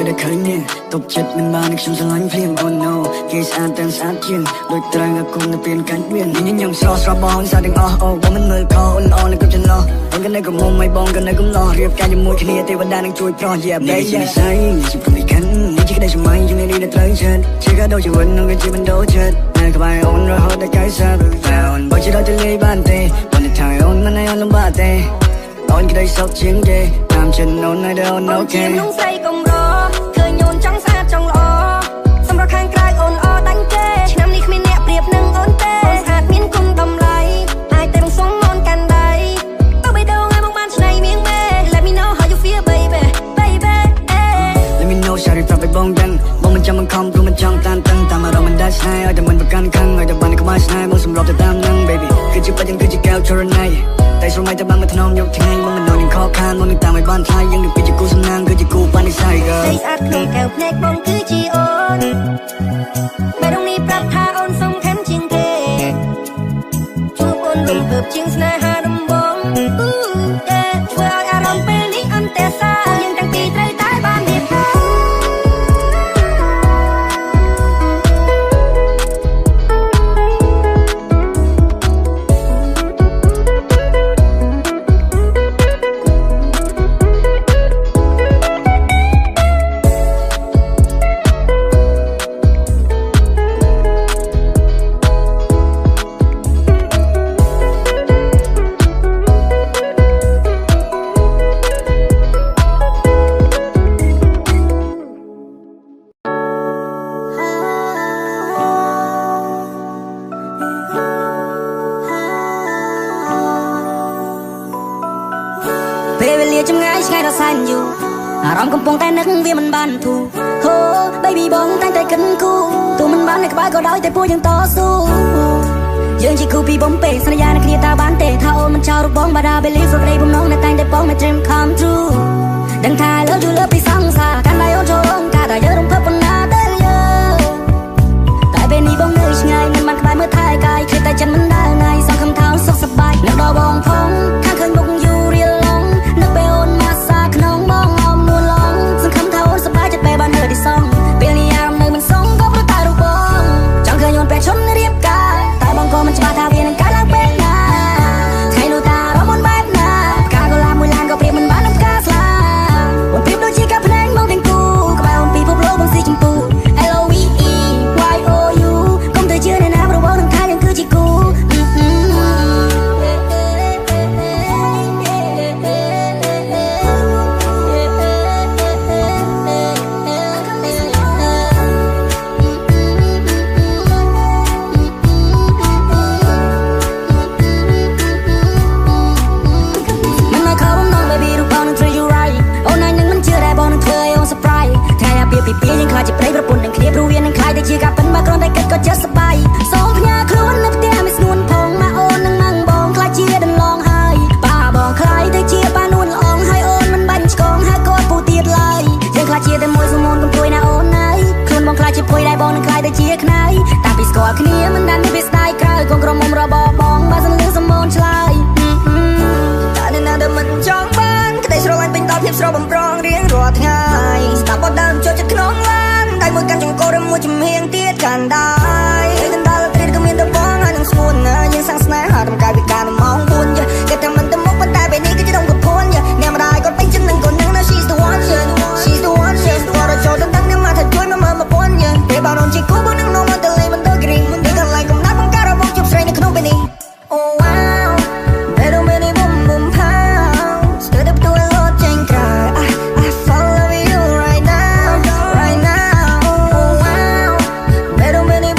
ได้เคยเนี่ยตบចិត្តមិនបានខ្ញុំស្រឡាញ់ភ្លាម Oh no គេស្អាតទាំងស្អាតជាងដូចត្រូវតែគុំទៅពៀនកាច់មានញញឹមស្រស់ស្រស់បងសាទាំងអស់អូបើមិនមើលខអូនល្អនឹងគប់ចន្លោះបងក៏នៅកុំមុំឲ្យបងក៏នៅកុំលោះរៀបការជាមួយគ្នាទេវតានឹងជួយប្រោះ Yeah baby ជាស្អីជាព្រមខាន់នេះជាក្តីស្រមៃជានេះដែលត្រូវចិត្តជាកាដូជាវិននឹងជាបណ្ដោចិត្តតែក្បែរអូនរហូតដល់កាយសាអូនបើជាដល់ទៅលេបានទេបងទៅថៃអូនមិនឲ្យអូនលំបាកទេអូនក្តីសោកជាងគេតាមចិត្តអូនឲ្យដល់អូនអូខេខ្ញុំស្រីកុំរឃើញអូនចង់ស្អាតចង់ល្អសម្រាប់ខាងក្រៅអូនអដាញ់ទេឆ្នាំនេះគ្មានអ្នកប្រៀបនឹងអូនទេអូនស្អាតមានគុណតម្លៃអាចតែនឹងសុំអូនកាន់ដៃទៅបីដងឲ្យមកបានឆ្នៃមៀងមេ Let me know how you feel baby baby Let me know shawty ប្រាប់ឲ្យបងដឹងបងមិនចាំមិនខំព្រោះមិនចង់តានតឹងតាមអារម្មណ៍មិនដាច់ស្នេហ៍ឲ្យតែមិនប្រកាន់ខឹងឲ្យតែបានក្បែរស្នេហ៍មកសម្រាប់ទៅតាមនឹង baby គឺជាបាច់យ៉ាងគឺជាកែវចរណៃតែស្រមៃតែបានមកថ្នមយកថ្ងៃមកមិននន់នឹងខកខានមកនឹងតាមឲ្យបានថ្លៃយើងនឹងគឺជាគូសំណាងគឺជាគូបាននិស័យក៏ស្អាតក្នុងកែវភ្នែកបងគឺជាអូនបែរនេះប្រាប់ថាអូនសំខាន់ជាងគេជួបអូនរំភើបជាងស្នេហាដំបងធ្វើឲ្យអារម្មណ៍ពេលនេះអន្តរសាយើងទាំងពីរត្រូវតែបានរៀបការអារម្មណ៍កំពុងតែនឹកវាមិនបានធូរហូ baby បងតែងតែគិតគូទោះមិនបាននៅក្បែរក៏ដោយតែពួកយើងតស៊ូយើងជាគូពីបំពេសន្យានឹងគ្នាតើបានទេថាអូនមិនចោលរូបបងបាដា believe រកដីបំណងនៅតែងតែបង my dream come true ដឹងថាលើយូរលើពីសង្សារកាន់ដៃអូនចូលការតែយើងរំភើបប៉ុណ្ណាទៅយើងតែពេលនេះបងនៅឆ្ងាយមិនបានក្បែរមើលថែកាយគឺតែចិត្តមិនដើរថ្ងៃសង្ឃឹមថាអូនសុខសប្បាយនៅដល់បងផងខាងឃើញមុខយូររៀលឡងនៅពេលអូនមកសាក្នុងបងបានហឺទីសងពេលនេះអារម្មណ៍នៅមិនសងក៏ព្រោះតែរូបបងចង់ឃើញអូនពេលឈុនរៀបការតែបងក៏មិនច្បាស់ថាវានឹងកើតឡើងពេលណាថ្ងៃនោះតាអារម្មណ៍អូនបែបណាផ្កាកុលាបមួយឡានក៏ប្រៀបមិនបាននឹងផ្កាស្លាអូនប្រៀបដូចជាការភ្នែកមកទាំងគូក្បែរអូនពីភពលោកបងស៊ីចម្ពូ LOVE YOU កុំទៅជឿអ្នកណាព្រោះបងនឹងថាយើងគឺជាគូពីពីយើងខ្លាចជាប្រិយប្រពន្ធនឹងគ្នាព្រោះវានឹងខ្លាចតែជាការពិនបើគ្រាន់តែគិតក៏ចិត្តសប្បាយសូមផ្ញើខ្លួននៅផ្ទះមិនស្ងួនផងម៉ាអូននឹងម៉ាំងបងខ្លាចជាដន្លងហើយប៉ាបងខ្លាចទៅជាប៉ានួនល្អងហើយអូនមិនបាញ់ឆ្កងហើយកូនពូទៀតឡើយយើងខ្លាចជាតែមួយសមូនកំពួយណាអូនហើយខ្លួនបងខ្លាចជាពុយដែរបងនឹងខ្លាចទៅជាខ្នើយតាំងពីស្គាល់គ្នាមិនដែលមានវាស្ដាយក្រោយកូនក្រុមមុំរបស់បងបើសិនលឺសមូនឆ្លើយតែនៅណាដែលមិនចង់បានក្តីស្រឡាញ់ពេញដល់ភាពស្រស់បំប្រងរៀងរាល់ថ្ងៃស្ដាប់បទដើមចូលចិត្តក្នុងឡានដៃមួយកាន់ចង្កូតឬមួយជំហៀងទៀតកាន់ដៃកណ្ដាលត្រីក៏មានតែបងហើយនឹងស្ងួនយើងសាំងស្នេហាដំកាយវិការនៅម៉ោង4គេតែមិនទៅមុខប៉ុន្តែពេលនេះគឺជាដងកពួនអ្នកម្ដាយគាត់ពេញចិត្តនឹងកូននឹង she's the one she's the one she's the one ចូលទៅដឹងនឹងមកថាជួយមកមើលមកពន់ពេលបងអូនជាគូបងនឹងនាំមកទៅលេមិនទៅ green មិនទៅកន្លែងកំណាត់បង្ការរបស់ជប់ស្រីនៅក្នុងពេលនេះ Oh wow better many boom boom pound stir up to a lot change cry I follow you right now oh wow better many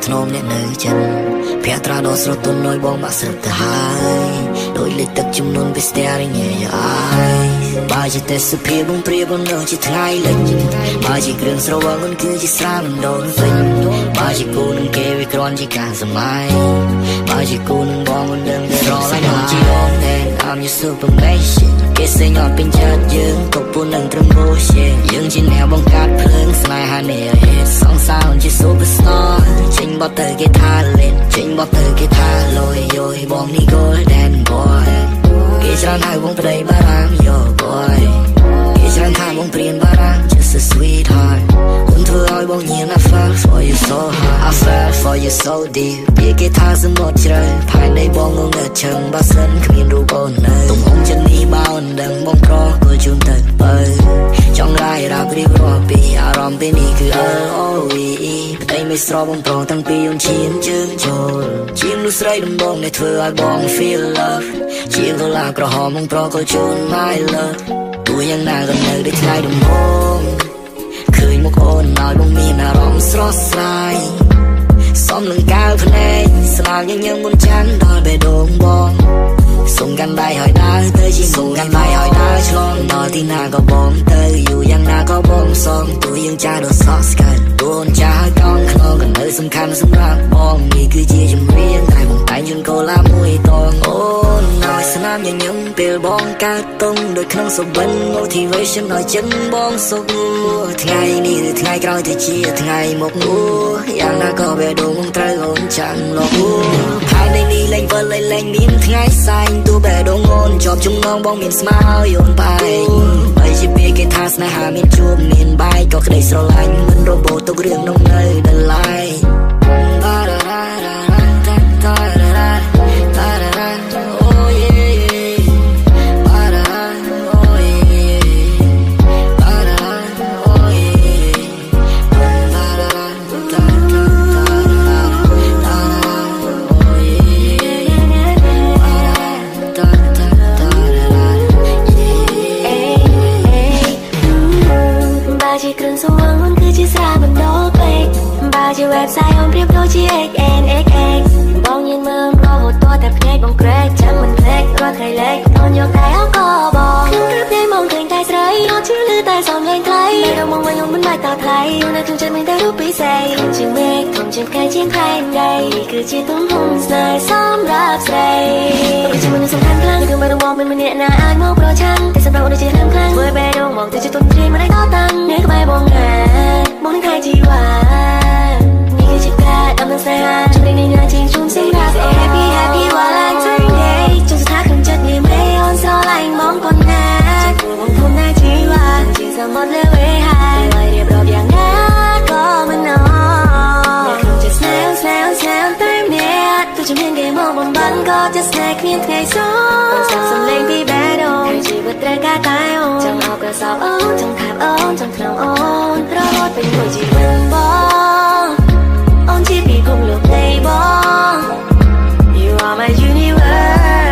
ធ្នមអ្នកនៅចិត្តព្រះត្រាដ៏ស្រទន់ដោយបងបាក់ស្រឹកទៅហើយដោយលេខទឹកចំនួនវាស្ទះរញ៉េអាយបើជាទេសភាពបងព្រាបនៅជាថ្ងៃលិចបើជាគ្រឿងស្រវឹងមិនគឺជាស្រាមិនដូនវិញបើជាគូនឹងគេវាគ្រាន់ជាការសម័យបើជាគូនឹងបងមិនដឹងតែរកlạiមកជាអូនតែ I'm your superman គេសេងអត់ពេញចិត្តយើងក៏ពូននឹងត្រឹម bullshit យើងជាអ្នកបង្កើតភ្លើងស្នេហានេះ hit song sound ជា superstar ចេញបត់ទៅគេថាលេនចេញបត់ទៅគេថាលយយយបងនេះ golden boy គេច្រើនហៅបងប្តីបារាំង yo boy គេច្រើនថាបងព្រានបារាំង just a sweetheart គុំធ្វើឲ្យបងញៀន I fell for you so hard I fell for you so deep ពីគេថាសមុទ្រជ្រៅផែននៃបងងងើឈឹងបើសិនគ្មានរូបអូននៅទំហំចិននេះបើមិនដឹងបងប្រគល់ជូនទៅបើចង់រាយរាប់រៀបរាប់ពីអារម្មណ៍ពេលនេះគឺ LOVE ប្តីមិនស្របងប្រតាំងពីអូនឈានជើងចូលជាមនុស្សស្រីដំបងដែលធ្វើឲ្យបង feel love ជាកលាក្រហមបងប្រគល់ជូន my love ទោះយ៉ាងណាក៏នៅដូចថ្ងៃដំបូងឃើញមុខអូនឲ្យបងមានអារម្មណ៍ស្រស់ស្រាយសំនឹងកាលភ្នែកស្លាប់ញញឹមមុនចាន់ដល់បេះដូងបងសុំកាន់ដៃឲ្យដើរទៅជាសុំកាន់ដៃឲ្យដើរឆ្លងដល់ទីណាក៏បងទៅយូរយ៉ាងណាក៏បងសំទោះយើងចាស់ដល់សោះស្កាត់តួនចាស់ឲ្យកងខ្នងក៏នៅសំខាន់សម្រាប់បងនេះគឺជាជំរៀនតែបងតែងជូនកូឡាមួយតងអូនឲ្យស្នាមញញឹមពេលបងកើតតុងដូចក្នុងសុបិន motivation ឲ្យចិនបងសុខថ្ងៃនេះឬថ្ងៃក្រោយទៅជាថ្ងៃមុខយ៉ាងណាក៏បេះដូងបងត្រូវអូនចាំលោកហើយនៃនេះលែងវិលលែងមានថ្ងៃសែងទោះបេះដូងអូនជាប់ចំណងបងមានស្មារតីអូនបែកបើជាពេលគេថាស្នេហាមានជួបមានបែកក៏ក្តីស្រឡាញ់មិនរបូតទុករឿងនោះនៅដល់ឡាយជា website អូនប្រៀបដូចជា XNXX បងញៀនមើលរហូតតតែភ្នែកបងក្រែកចាំមិនភ្លេចរាល់ថ្ងៃលេខអូនយកតែអោក៏បងខ្ញុំព្រឹកពេលមកឃើញតែស្រីអត់ជឿឮតែសំឡេងថ្លៃតែដល់មកវិញអូនមិនបាច់តថ្លៃអូននៅក្នុងចិត្តមានតែរូបពិសេសជាមេឃធំជាផ្កាយជាខែដីគឺជាទំហំស្នេហ៍សម្រាប់ស្រីគឺជាមនុស្សសំខាន់ខ្លាំងគឺមិនរងបងមានម្នាក់ណាអាចមកប្រឆាំងតែសម្រាប់អូនជារឿងខ្លាំងធ្វើបែរដងមកទៅជាទុនជ្រាយមិនได้តតាំងនៅក្បែរបងណាបងនឹងថែជីវ៉ាជាការដំណើរស្នេហាជុំនេះណាជាងជុំសម្រាប់ Happy Happy Valentine Day ជុំស្ថាក្នុងចិត្តនេះមេអូនស្រឡាញ់បងប៉ុណ្ណាជាគូបងធំណាជីវ៉ាជាសមុទ្រលើវេហាហើយរៀបរាប់យ៉ាងណាក៏មិនណអ្នកក្នុងចិត្តស្នេហ៍តែម្នាក់ទោះជាមានគេមកបំបត្តិក៏จะស្នេហ៍គ្មានថ្ងៃសោះសាប់សំឡេងពីបេះដូងជីវិតត្រូវការតែអូនចង់អោបក្រសោបអូនចង់ថែបអូនចង់ថ្នមអូនរហូតពេញមួយជីវិតបងអូនជាពីគុំលោកនៃបង You are my universe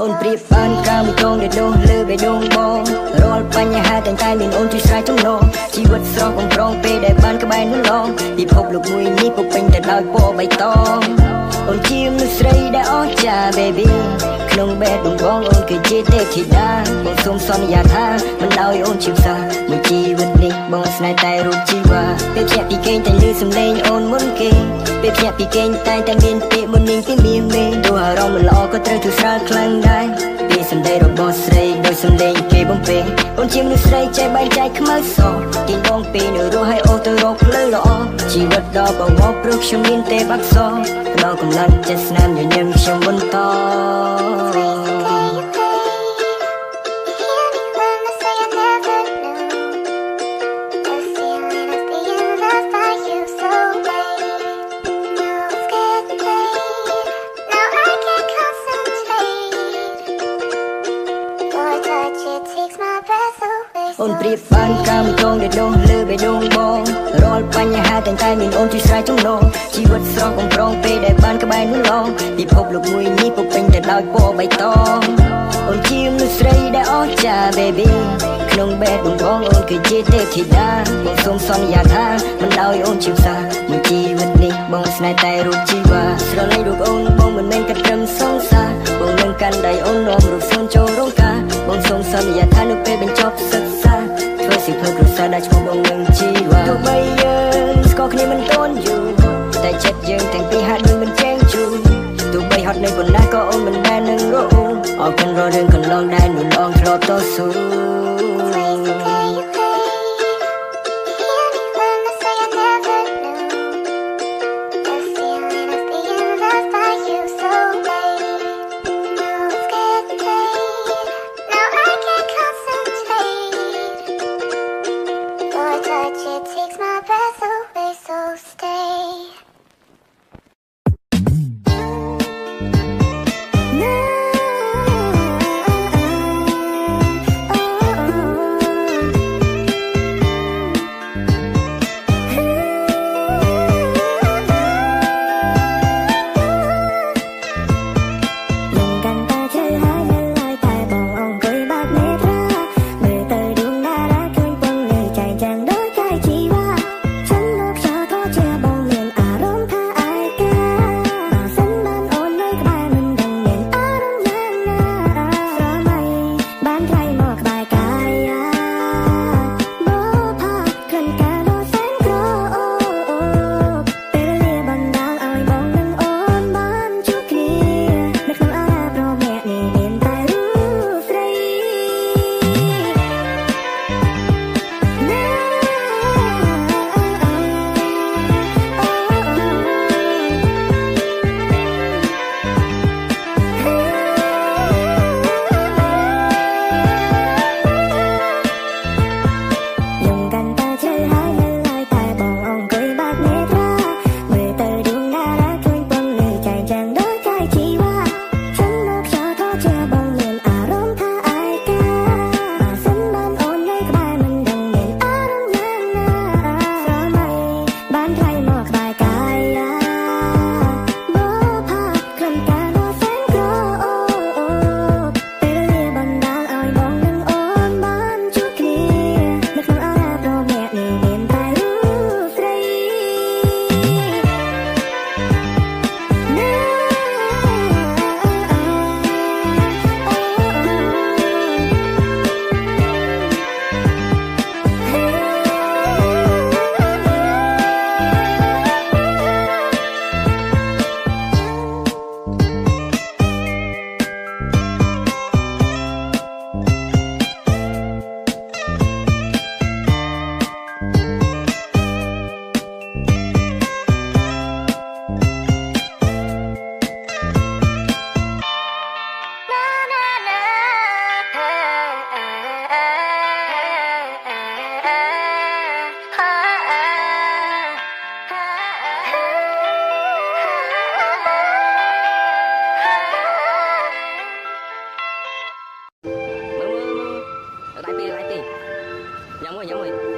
អូនប្រៀបបានកាលមួយដងដែលនោះលើបេះដូងបងរាល់បញ្ហាតែងតែមានអូនជួយស្រ័យចំណងជីវិតស្រស់បំប្រងពេលដែលបានក្បែរនោះឡងពិភពលោកមួយនេះពុំពេញទៅដោយពណ៌បៃតងអូនជាមនុស្សស្រីដែលអស្ចារ្យ baby ក្នុងបេះដូងបងអូនគឺជាទេពធីតាបងសូមសន្យាថាមិនដោយអូនជឿសាមួយជីវិតនេះបងស្នេហ៍តែរូបជីវ៉ាពេលភ្ញាក់ពីគេងតែលឺសំឡេងអូនមុនគេពេលភ្ញាក់ពីគេងតែមានពាក្យមុននាងពីមានមេទោះអារម្មណ៍មិនល្អក៏ត្រូវទូស្រាលខ្លាំងដែរពីសម្ដីរបស់ស្រីដោយសំឡេងគេបំពេអូនជាមនុស្សស្រីចេះបែងចែកខ្មៅសទាញបងពីនៅរស់ឲ្យអូទៅរកផ្លូវល្អជីវិតដ៏បវរព្រោះខ្ញុំមានទេបាក់សផ្ដល់កម្លាំងចិត្តស្នាមញញឹមខ្ញុំបន្ត អូនប្រៀបបានកាមចងដែលដងលើបេះដូងបងរាល់បញ្ហាតែងតែមានអូនជួយស្រ័យចំណងជីវិតស្រស់កំប្រងពេលដែលបានក្បែរនោះឡងពិភពលោកមួយនេះពុំពេញទៅដោយពណ៌បៃតងអូនជាមនុស្សស្រីដែលអស្ចារ្យ baby ក្នុងបេះដូងបងអូនគឺជាទេពធីតាបងសូមសន្យាថាមិនដោយអូនជឿសាមួយជីវិតនេះបងស្នេហ៍តែរូបជីវ៉ាស្រឡាញ់រូបអូនបងមិនមែនគិតត្រឹមសងសាបងនឹងកាន់ដៃអូននាំរូបសូនចូលរោងការបងសូមសន្យាថានៅពេលបញ្ចប់សិក្សាធ្វើសិភៅគ្រួសារដែលឈ្មោះបងនឹងជីវ៉ាទោះបីយើងស្គាល់គ្នាមិនទាន់យូរតែចិត្តយើងទាំងពីរហាក់ដូចមិនចែងជូរទោះបីហត់នៅប៉ុណ្ណាក៏អូនមិនដែលនឹងរអ៊ូអរគុណរាល់រឿងកន្លងដែលនោះឡងធ្លាប់តស៊ូ It takes my breath away, so stay. Nhắm rồi